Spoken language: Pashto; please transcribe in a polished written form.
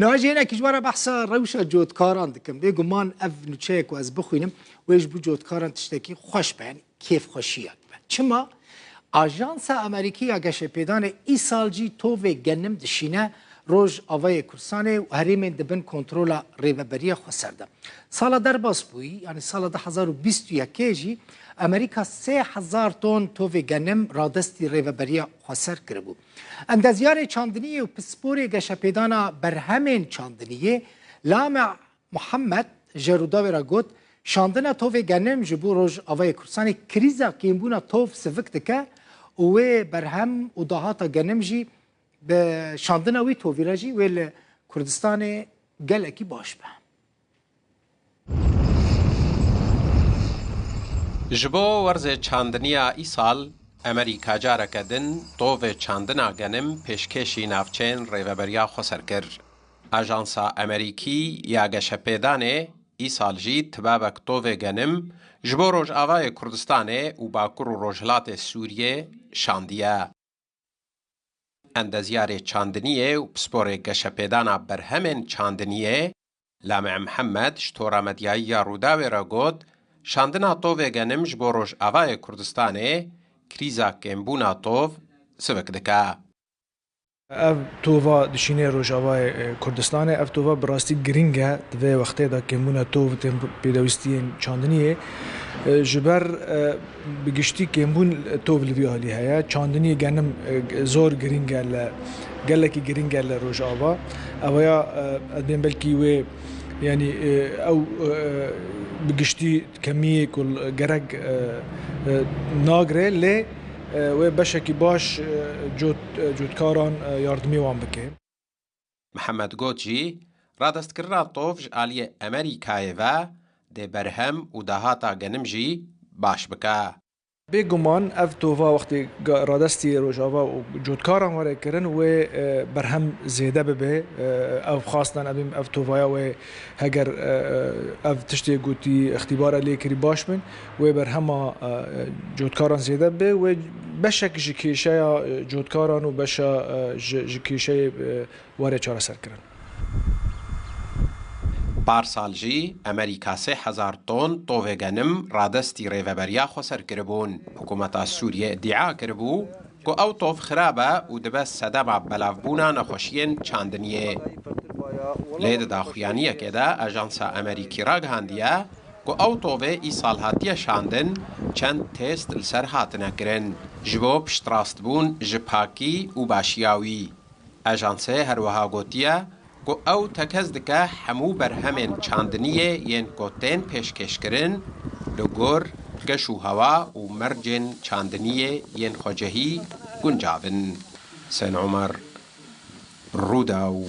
نواجه هنا كجوارا بحثا روشة جودكاران دكم بيقومان اف نوچيك و از بخوينم ويش بو جودكاران تشتكي خوش بين كيف خوشيات بين چما آژانسا امریکیا گشه پیدان ای سال جی تووی گنم دشینه روز آوای کرسانه و هریمن دبن کنترولا ریوبری خسرده. سال در باز بوی یعنی سال 2021 جی امریکا 3000 تن تووی گنم رادستی ریوبری خسر کرده. اندازیار چاندنیه و پسپوری گشه پیدانا برهمین چاندنیه لامع محمد جروداوی را گفت شاندنا تووی گنم جبو روز آوای کرسانه کریزا کیمبونا توف سفکتکه و برهم و دهاتا گنم جی به شاندنا وی توویرا جی ویل کردستان گلکی باش به جبو ورز چاندنیا ای سال امریکا جارا کدن توو چاندنا گنم پیشکشی نافچین ریوبریا خسر کر آژانسا امریکی یا گشپیدانه ای سال جی تبابک توو گنم جبو روج آوای کردستانه و باکر و روجلات سوریه شاندیه. اندازیار چاندنیه و پسپور گشپیدانا برهمن چاندنیه لامع محمد شتورا مدیایی روداوی را گود شاندنا توو گنم جبو روج آوای کردستانه کریزا کمبونا توو سوک دکا. اف تووا دشینه روجاوای کردستان اف تووا براستی گرینگه دوی وقتی دا کمبونا توو تیم پیداویستین چاندنیه جبر بگشتی کمبون توو لوی حالی هیا چاندنیه گنم زور گرینگه گلکی گرینگه روجاوا اویا ادبین بلکی و يعني او بگشتی کمیه کل گرگ ناگره لی و بشکی باش جودکاران یاردمی وان بکه. محمد گوچی رادست کرنا طوفج آلی امریکای و ده برهم و دهاتا گنم جی باش بکه. بگمان اف تووا وقتی رادستی روجاوا و جودکاران واره کرن و برهم زیده ببه او خاصتن ابیم اف تووایا و هگر اف تشتی گوتی اختبار علی کری باش من و برهم جودکاران زیده به و بشک جکیشه جودکاران و بشا جکیشه واره چاره سر کرن. پارسال جی امریکا 3000 تن توو گنم رادستی ریوبریا خسر کربون. حکومت سوریه ادعا کربو که او توو خرابه و دبه صدام بلافبونا نخوشین چاندنیه. لید داخویانیه که ده اجانسا امریکی را گهاندیه که او توو ای سال هاتیه شاندن چند تست لسر هاتنه کرن جبو پشتراست بون جپاکی و باشیاوی. اجانسه هر وها گوتیه که او تکز دکه همو برهمین چاندنیه ین کوتین پیشکش کرن لگور گشو هوا و مرجن چاندنیه ین خوجهی گنجاون. سن عمر روداو